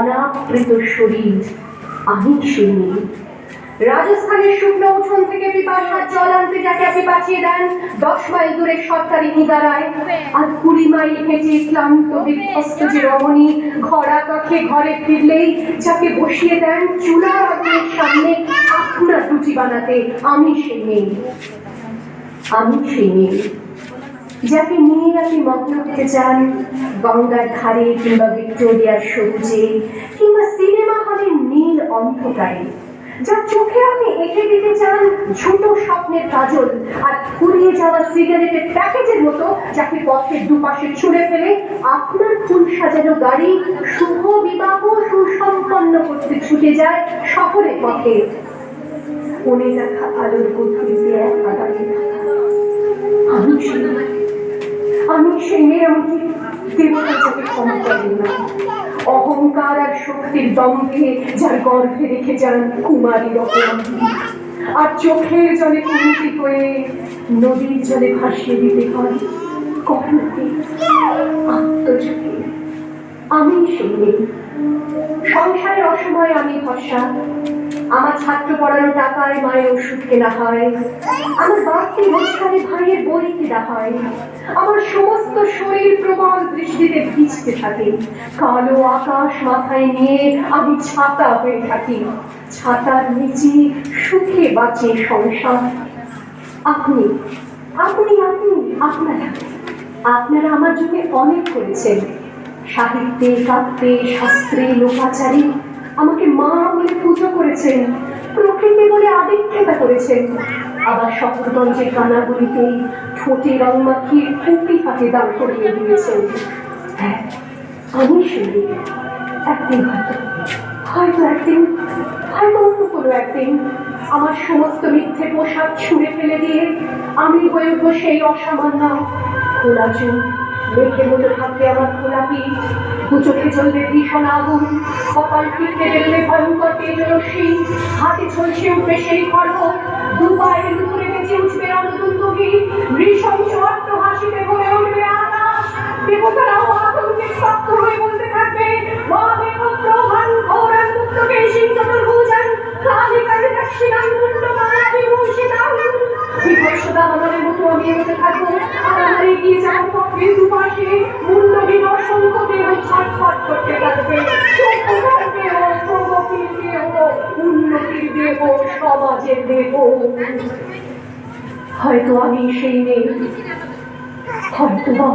অনাবৃত শরীর, আমি সেই মেয়ে। রাজস্থানের শুকনো উঠোন থেকে পিপাসার জল আনতে যাকে আপনি পাঠিয়ে দেন 10 মাইল দূরে সরকারি নিদারায়, আর 20 মাইল হেঁটে ক্লান্ত বিধ্বস্ত যে রমণী ঘরা কাঠে ঘরে ফিরলেই যাকে বসিয়ে দেন চুলার আগুনের সামনে আপনার রুটি বানাতে, আমি সেই মেয়ে। আমি সেই মেয়ে যাকে নিয়ে আপনি মগ্ন হতে চান গঙ্গার ধারে কিংবা ভিক্টোরিয়ার সবুজে কিংবা সিনেমা হলের নীল অন্ধকারে, যার চোখে আপনি এঁকে দিতে চান ছোট স্বপ্নের কাজল আর ফুরিয়ে যাওয়া সিগারেটের প্যাকেটের মতো, যাকে পথের দুপাশে ছুঁড়ে ফেলে আপনার ফুল সাজানো গাড়ি শুভ বিবাহ সুসম্পন্ন করতে ছুটে যায় শহরের পথে। মনে রাখা আলোর গভীরে একা দাঁড়িয়ে থাকা, আমি সেই মেয়ে। আমাকে দেবতা যাকে ক্ষমা করেন না, অহংকার আর শক্তির দম্ভে যার গর্ভে রেখে যান কুমারী রকম, আর চোখের জলে কুমুটি হয়ে নদীর জলে ভাসিয়ে দিতে হয় কর্ণকে আত্মযোগে। আমি সেই মেয়ে। সংসারের অসময়ে আমি ভরসা, আমার ছাত্র পড়ানো টাকায় মায়ের ওষুধ কেনা হয়, আমার বাড়তি রোজগারে ভাইয়ের বই কেনা হয়, আমার সমস্ত শরীর প্রবল বৃষ্টিতে ভিজতে থাকে, কালো আকাশ মাথায় নিয়ে আমি ছাতা হয়ে থাকি, ছাতার নিচে সুখে বাঁচে সংসার। আপনি আপনি আপনি আপনারা আপনারা আমার যুগে অনেক করেছেন, সাহিত্যে কাব্যে শাস্ত্রে লোকাচারে আমাকে মা বলে পুজো করেছেন, প্রকৃতি বলে আদিক্ষেতা করেছেন, আবার শহরগঞ্জের কানাগুলিতে ঠোঁটে রং মাখিয়ে কুপি হাতে দাঁড় করিয়ে দিয়েছেন। হ্যাঁ, আমি শুনি একদিন হয়তো অন্য কোনো একদিন আমার সমস্ত মিথ্যে পোশাক ছুঁড়ে ফেলে দিয়ে আমি হয়ে উঠবো সেই অসামান্য খোলা চুল, মেঘের মতো থাকবে আমার খোলা পিঠ, দু চোখে জ্বলবে ভীষণ আগুন, কপাল পিঠে বেরোবে ভয়ঙ্কর তেজরশ্মি, হাতে ঝলসে উঠবে সেই খড়গ, দু পায়ের উপরে বেঁচে উঠবে রণদুন্দুভি, নৃশংস অট্ট হাসিতে ভরে উঠবে আকাশ, দেবতারাও আতঙ্কে স্তব্ধ হয়ে বলতে থাকবে মহাদেবত্র ভান ঘোরান মুক্তকে সেই চতুর্ভুজান কালী কালী দক্ষিণান মুন্ড মায়াবী মুর্শিদান। বিভৎসতা আমাদের মতো আমি এগোতে থাকবো, আর আমার এগিয়ে যাওয়ার পথে দুপাশে মুন্ডহীন অসংখ্য দেহ ছটফট করতে থাকবে, সভ্যতার দেহ, প্রগতির দেহ, উন্নতির দেহ, সমাজের দেহ। হয়তো আমি সেই মেয়ে, হয়তো বা